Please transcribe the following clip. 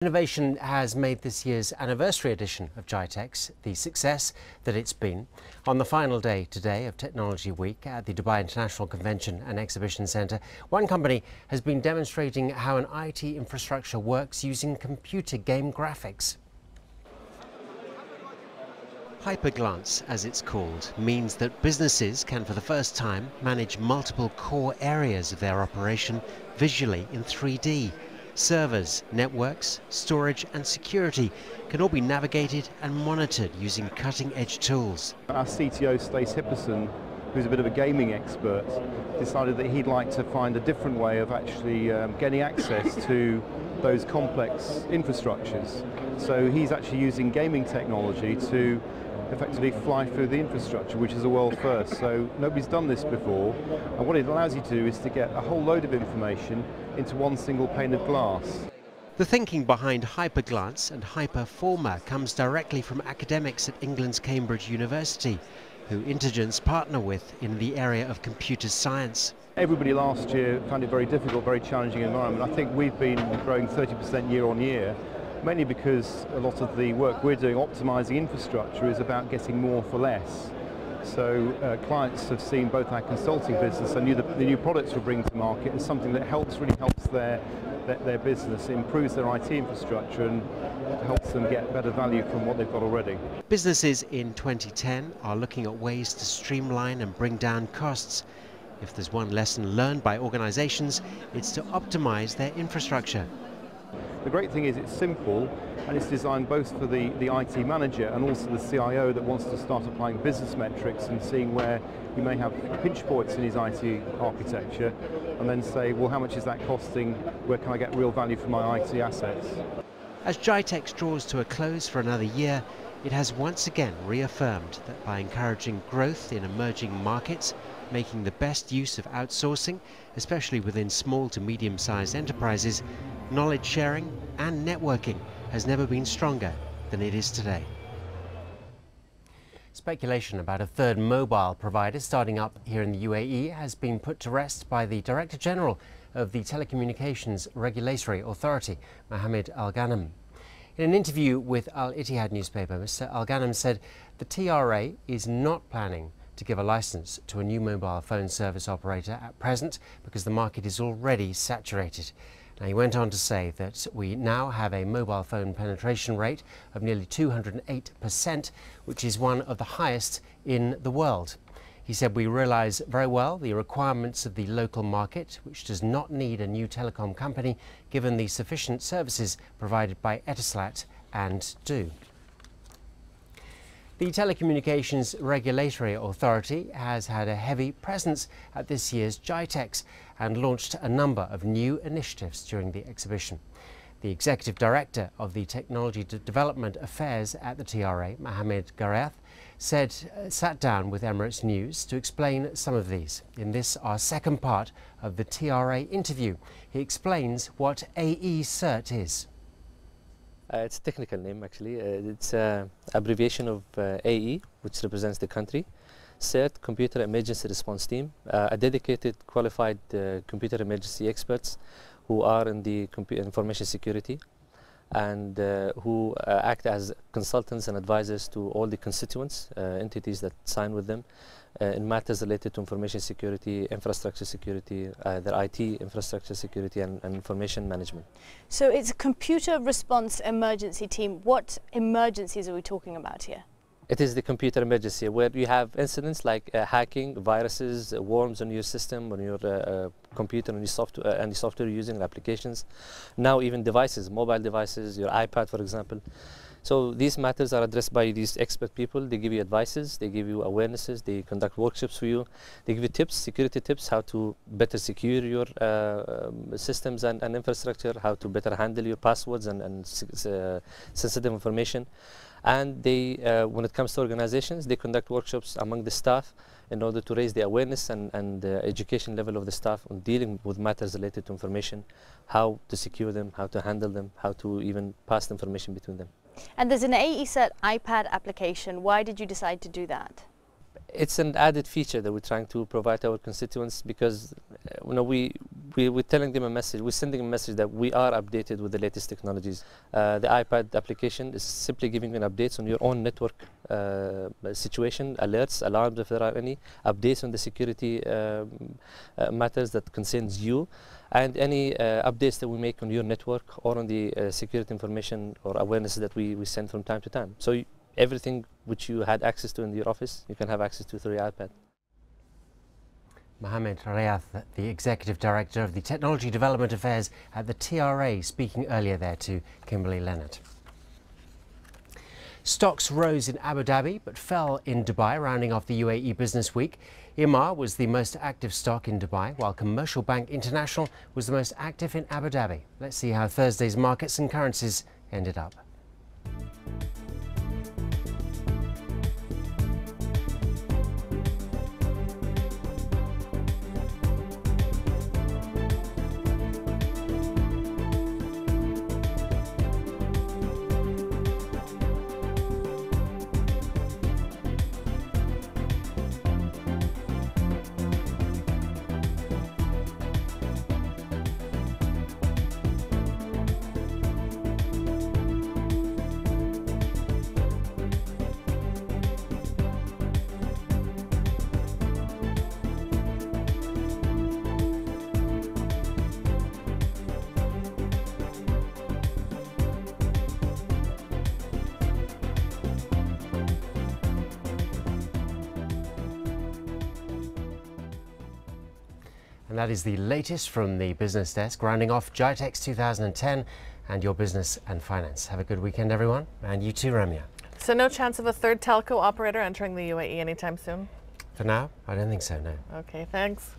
Innovation has made this year's anniversary edition of Gitex the success that it's been. On the final day today of Technology Week at the Dubai International Convention and Exhibition Centre, one company has been demonstrating how an IT infrastructure works using computer game graphics. Hyperglance, as it's called, means that businesses can for the first time manage multiple core areas of their operation visually in 3D. Servers, networks, storage and security can all be navigated and monitored using cutting-edge tools. Our CTO, Stace Hipperson, who's a bit of a gaming expert, decided that he'd like to find a different way of actually getting access to those complex infrastructures. So he's actually using gaming technology to effectively fly through the infrastructure, which is a world first. So nobody's done this before, and what it allows you to do is to get a whole load of information into one single pane of glass. The thinking behind Hyperglance and Hyperformer comes directly from academics at England's Cambridge University, who Intergens partner with in the area of computer science. Everybody last year found it very difficult, very challenging environment. I think we've been growing 30% year on year, mainly because a lot of the work we're doing optimizing infrastructure is about getting more for less. So clients have seen both our consulting business and the new products we're bringing to market as something that really helps their business, improves their IT infrastructure and helps them get better value from what they've got already. Businesses in 2010 are looking at ways to streamline and bring down costs. If there's one lesson learned by organizations, it's to optimize their infrastructure. The great thing is it's simple and it's designed both for the IT manager and also the CIO that wants to start applying business metrics and seeing where he may have pinch points in his IT architecture and then say, well, how much is that costing? Where can I get real value for my IT assets? As Gitex draws to a close for another year, it has once again reaffirmed that by encouraging growth in emerging markets, making the best use of outsourcing, especially within small to medium-sized enterprises, knowledge sharing and networking has never been stronger than it is today. Speculation about a third mobile provider starting up here in the UAE has been put to rest by the Director General of the Telecommunications Regulatory Authority, Mohammed Al Ghanem. In an interview with Al Ittihad newspaper, Mr. Al Ghanem said the TRA is not planning to give a license to a new mobile phone service operator at present because the market is already saturated. Now, he went on to say that we now have a mobile phone penetration rate of nearly 208%, which is one of the highest in the world. He said we realise very well the requirements of the local market, which does not need a new telecom company, given the sufficient services provided by Etisalat and Do. The Telecommunications Regulatory Authority has had a heavy presence at this year's Gitex and launched a number of new initiatives during the exhibition. The Executive Director of the Technology Development Affairs at the TRA, Mohammed Garath, sat down with Emirates News to explain some of these. In this, our second part of the TRA interview, he explains what AE Cert is. It's a technical name actually. It's an abbreviation of AE, which represents the country. CERT, Computer Emergency Response Team, a dedicated qualified computer emergency experts who are in the information security and who act as consultants and advisors to all the constituents, entities that sign with them in matters related to information security, infrastructure security, their IT infrastructure security and information management. So it's a computer response emergency team. What emergencies are we talking about here? It is the computer emergency where you have incidents like hacking, viruses, worms on your system, on your computer, on your software, and the software you're using, applications. Now even devices, mobile devices, your iPad for example. So these matters are addressed by these expert people. They give you advices, they give you awarenesses, they conduct workshops for you. They give you tips, security tips, how to better secure your systems and infrastructure, how to better handle your passwords and sensitive information. And they, when it comes to organizations, they conduct workshops among the staff in order to raise the awareness and education level of the staff on dealing with matters related to information, how to secure them, how to handle them, how to even pass the information between them. And there's an AE Cert iPad application. Why did you decide to do that? It's an added feature that we're trying to provide to our constituents, because we're telling them a message, we're sending a message that we are updated with the latest technologies. The iPad application is simply giving you an updates on your own network situation, alerts, alarms if there are any, updates on the security matters that concerns you, and any updates that we make on your network or on the security information or awareness that we send from time to time. So everything which you had access to in your office, you can have access to through your iPad. Mohammed Rayath, the Executive Director of the Technology Development Affairs at the TRA, speaking earlier there to Kimberly Leonard. Stocks rose in Abu Dhabi but fell in Dubai, rounding off the UAE Business Week. Emaar was the most active stock in Dubai, while Commercial Bank International was the most active in Abu Dhabi. Let's see how Thursday's markets and currencies ended up. And that is the latest from the business desk, rounding off Gitex 2010 and your business and finance. Have a good weekend, everyone. And you too, Ramya. So no chance of a third telco operator entering the UAE anytime soon? For now, I don't think so, no. Okay, thanks.